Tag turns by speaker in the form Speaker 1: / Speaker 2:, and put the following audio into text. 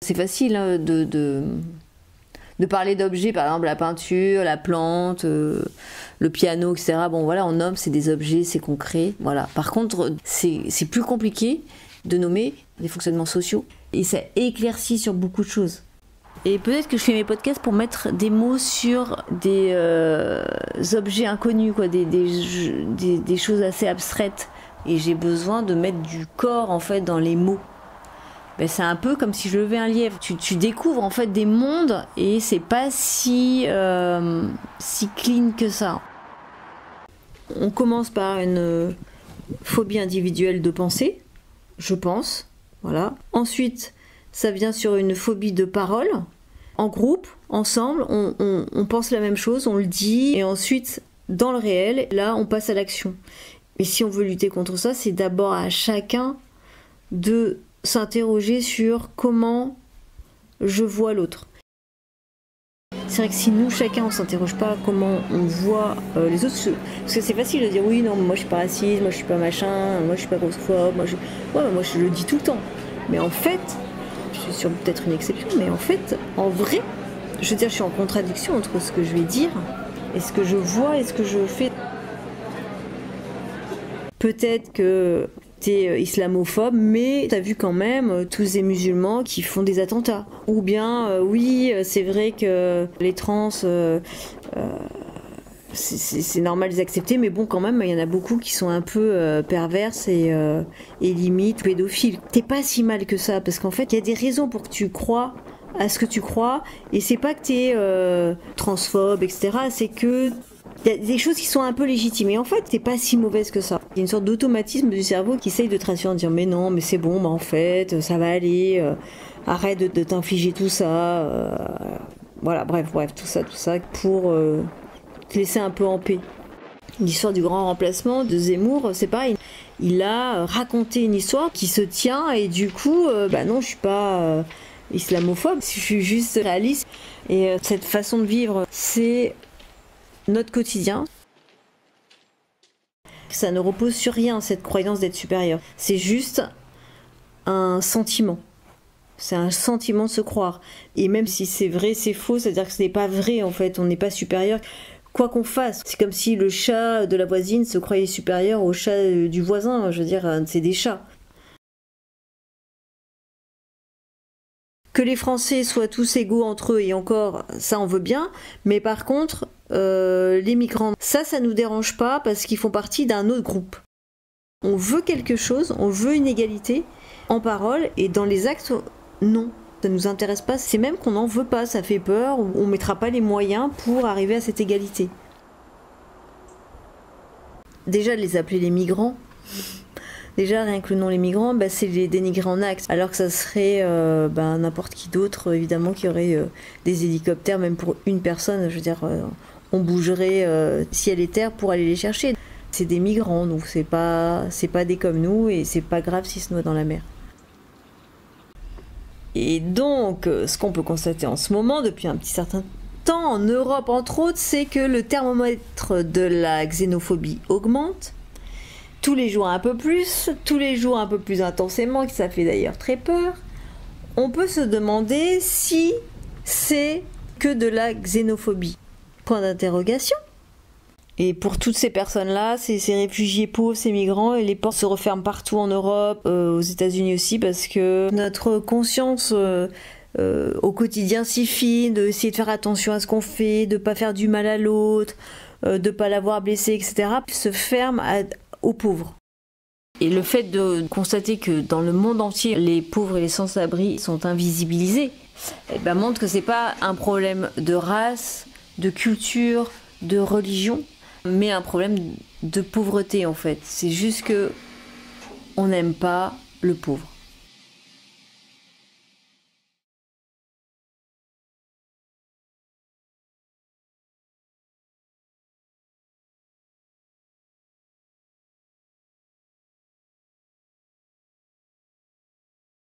Speaker 1: C'est facile hein, de parler d'objets, par exemple la peinture, la plante, le piano, etc. Bon voilà, on nomme, c'est des objets, c'est concret. Voilà. Par contre, c'est plus compliqué de nommer des fonctionnements sociaux. Et ça éclaircit sur beaucoup de choses. Et peut-être que je fais mes podcasts pour mettre des mots sur des objets inconnus, quoi, des choses assez abstraites. Et j'ai besoin de mettre du corps en fait dans les mots. Ben, c'est un peu comme si je levais un lièvre. Tu découvres en fait des mondes et c'est pas si clean que ça. On commence par une phobie individuelle de pensée, je pense. Voilà. Ensuite, ça vient sur une phobie de parole. En groupe, ensemble, on pense la même chose, on le dit, et ensuite, dans le réel, là, on passe à l'action. Et si on veut lutter contre ça, c'est d'abord à chacun de s'interroger sur comment je vois l'autre. C'est vrai que si nous, chacun, on s'interroge pas comment on voit les autres, parce que c'est facile de dire oui, non, moi je suis pas raciste, moi je suis pas machin, moi je suis pas grossophobe, moi je le dis tout le temps. Mais en fait, je suis sûre peut-être une exception, mais en fait, en vrai, je veux dire, je suis en contradiction entre ce que je vais dire et ce que je vois et ce que je fais. Peut-être que t'es islamophobe, mais t'as vu quand même tous ces musulmans qui font des attentats. Ou bien, oui, c'est vrai que les trans, c'est normal de les accepter, mais bon, quand même, il y en a beaucoup qui sont un peu perverses et limite pédophiles. T'es pas si mal que ça, parce qu'en fait, il y a des raisons pour que tu crois à ce que tu crois, et c'est pas que t'es transphobe, etc., c'est que il y a des choses qui sont un peu légitimes. Et en fait, t'es pas si mauvaise que ça. Il y a une sorte d'automatisme du cerveau qui essaye de te rassurer en disant mais non, mais c'est bon, bah en fait, ça va aller. Arrête de t'infliger tout ça. Voilà, bref, tout ça pour te laisser un peu en paix. L'histoire du grand remplacement de Zemmour, c'est pareil. Il a raconté une histoire qui se tient et du coup, bah non, je suis pas islamophobe, je suis juste réaliste. Et cette façon de vivre, c'est notre quotidien. Ça ne repose sur rien, cette croyance d'être supérieur. C'est juste un sentiment. C'est un sentiment de se croire. Et même si c'est vrai, c'est faux, c'est-à-dire que ce n'est pas vrai en fait, on n'est pas supérieur. Quoi qu'on fasse, c'est comme si le chat de la voisine se croyait supérieur au chat du voisin, je veux dire, c'est des chats. Que les Français soient tous égaux entre eux, et encore, ça on veut bien, mais par contre, les migrants, ça nous dérange pas parce qu'ils font partie d'un autre groupe. On veut quelque chose, on veut une égalité, en parole, et dans les actes, non. Ça nous intéresse pas, c'est même qu'on n'en veut pas, ça fait peur, on mettra pas les moyens pour arriver à cette égalité. Déjà, de les appeler les migrants, déjà, rien que le nom les migrants, bah, c'est les dénigrer en acte. Alors que ça serait n'importe qui d'autre, évidemment, qui aurait des hélicoptères, même pour une personne. Je veux dire, on bougerait ciel et terre pour aller les chercher. C'est des migrants, donc c'est pas des comme nous, et c'est pas grave s'ils se noient dans la mer. Et donc, ce qu'on peut constater en ce moment, depuis un petit certain temps, en Europe entre autres, c'est que le thermomètre de la xénophobie augmente. Tous les jours un peu plus, tous les jours un peu plus intensément, que ça fait d'ailleurs très peur. On peut se demander si c'est que de la xénophobie. Point d'interrogation. Et pour toutes ces personnes-là, ces réfugiés pauvres, ces migrants, et les portes se referment partout en Europe, aux États-Unis aussi, parce que notre conscience au quotidien si fine, d'essayer de faire attention à ce qu'on fait, de pas faire du mal à l'autre, de pas l'avoir blessé, etc., se ferme aux pauvres. Et le fait de constater que dans le monde entier, les pauvres et les sans-abri sont invisibilisés, montre que c'est pas un problème de race, de culture, de religion, mais un problème de pauvreté en fait. C'est juste que on n'aime pas le pauvre.